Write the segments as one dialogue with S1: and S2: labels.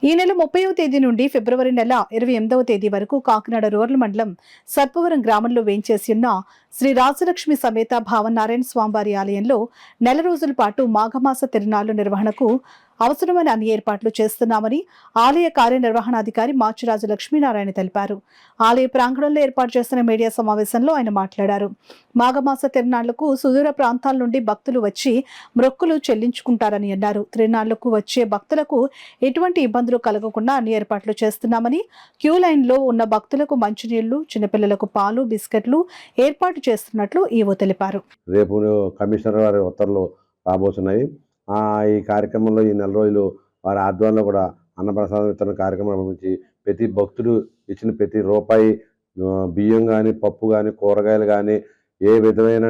S1: ఈ నెల 30వ తేదీ నుండి ఫిబ్రవరి నెల 28వ తేదీ వరకు కాకినాడ రూరల్ మండలం సర్పవరం గ్రామంలో వేంచేసి ఉన్న శ్రీ రాజలక్ష్మి సమేత భావనారాయణ స్వామివారి ఆలయంలో నెల రోజుల పాటు మాఘమాస తిరునాళ్ల నిర్వహణకు అవసరమైన అన్ని ఏర్పాట్లు చేస్తున్నామని ఆలయ కార్యనిర్వహణాధికారి మాచిరాజు లక్ష్మీనారాయణ తెలిపారు. ఆలయ ప్రాంగణంలో ఏర్పాటు చేసిన మీడియా సమావేశంలో ఆయన మాట్లాడారు. మాఘమాస తిరునాళ్లకు సుదూర ప్రాంతాల నుండి భక్తులు వచ్చి మొక్కులు చెల్లించుకుంటారని అన్నారు. తిరునాళ్లకు వచ్చే భక్తులకు ఎటువంటి ఇబ్బందులు కలగకుండా అన్ని ఏర్పాట్లు చేస్తున్నామని, క్యూ లైన్ లో ఉన్న భక్తులకు మంచినీళ్లు, చిన్నపిల్లలకు పాలు, బిస్కెట్లు ఏర్పాటు చేస్తున్నట్లు ఈవో తెలిపారు.
S2: రేపు కమిషనర్ వారి ఉత్తర్వులు రాబోతున్నాయి. ఈ కార్యక్రమంలో ఈ నెల రోజులు వారి ఆధ్వర్యంలో కూడా అన్నప్రసాదం వితరణ కార్యక్రమం నుంచి ప్రతి భక్తుడు ఇచ్చిన ప్రతి రూపాయి బియ్యం కానీ, పప్పు కానీ, కూరగాయలు కానీ, ఏ విధమైన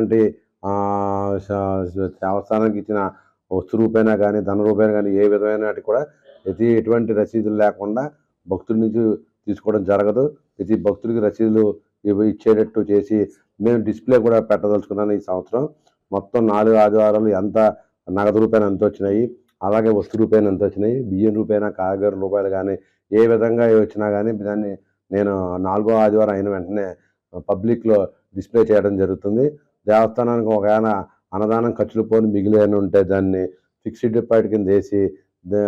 S2: దేవస్థానానికి ఇచ్చిన వస్తు రూపైనా కానీ, ధన రూపైనా కానీ, ఏ విధమైన కూడా ఎటువంటి రసీదులు లేకుండా భక్తుల నుంచి తీసుకోవడం జరగదు. ప్రతి భక్తుడికి రసీదులు ఇచ్చేటట్టు చేసి మేము డిస్ప్లే కూడా పెట్టదలుచుకున్నాను. ఈ సంవత్సరం మొత్తం 4 ఆదివారాలు ఎంత నగదు రూపాయన ఎంత వచ్చినాయి, అలాగే వస్తు రూపాయన ఎంత వచ్చినాయి, బియ్యం రూపాయన, కాయగూర రూపాయలు కానీ, ఏ విధంగా వచ్చినా కానీ దాన్ని నేను 4వ ఆదివారం అయిన వెంటనే పబ్లిక్లో డిస్ప్లే చేయడం జరుగుతుంది. దేవస్థానానికి ఒకవేళ అన్నదానం ఖర్చులు పోని మిగిలిన ఉంటే దాన్ని ఫిక్స్డ్ డిపాజిట్ కింద వేసి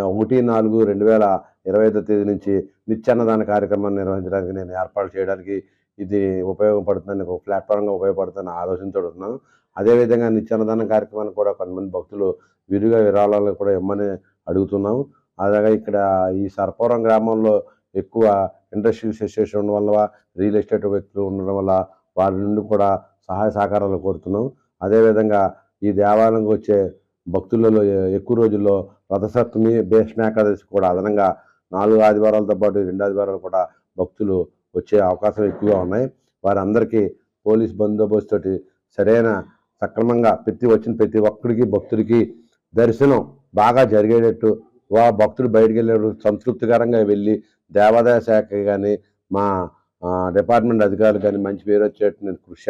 S2: 1/4/2025 తేదీ నుంచి నిత్యాన్నదాన కార్యక్రమాన్ని నిర్వహించడానికి నేను ఏర్పాటు చేయడానికి ఇది ఉపయోగపడుతుందని, ఒక ప్లాట్ఫామ్గా ఉపయోగపడుతుందని ఆలోచించుతున్నాను. అదేవిధంగా నిత్యాన్నదాన కార్యక్రమాన్ని కూడా కొంతమంది భక్తులు విరిగా విరాళాలు కూడా ఇవ్వమని అడుగుతున్నాము. అలాగే ఇక్కడ ఈ సర్పవరం గ్రామంలో ఎక్కువ ఇండస్ట్రియల్ అసోసియేషన్ ఉండడం వల్ల, రియల్ ఎస్టేట్ వ్యక్తులు ఉండడం వల్ల వారి నుండి కూడా సహాయ సహకారాలు కోరుతున్నాం. అదేవిధంగా ఈ దేవాలయంకి వచ్చే భక్తులలో ఎక్కువ రోజుల్లో రథసప్తమి, భీష్మ ఏకాదశి కూడా అదనంగా 4 ఆదివారాలతో పాటు 2 ఆదివారాలు కూడా భక్తులు వచ్చే అవకాశం ఎక్కువగా ఉన్నాయి. వారందరికీ పోలీస్ బందోబస్తు తోటి సరైన సక్రమంగా ప్రతి ఒక్కడికి భక్తుడికి దర్శనం బాగా జరిగేటట్టు, భక్తుడు బయటికి వెళ్ళేటప్పుడు సంతృప్తికరంగా వెళ్ళి దేవాదాయ శాఖ కానీ, మా డిపార్ట్మెంట్ అధికారులు కానీ మంచి పేరు వచ్చేటట్టు నేను కృషి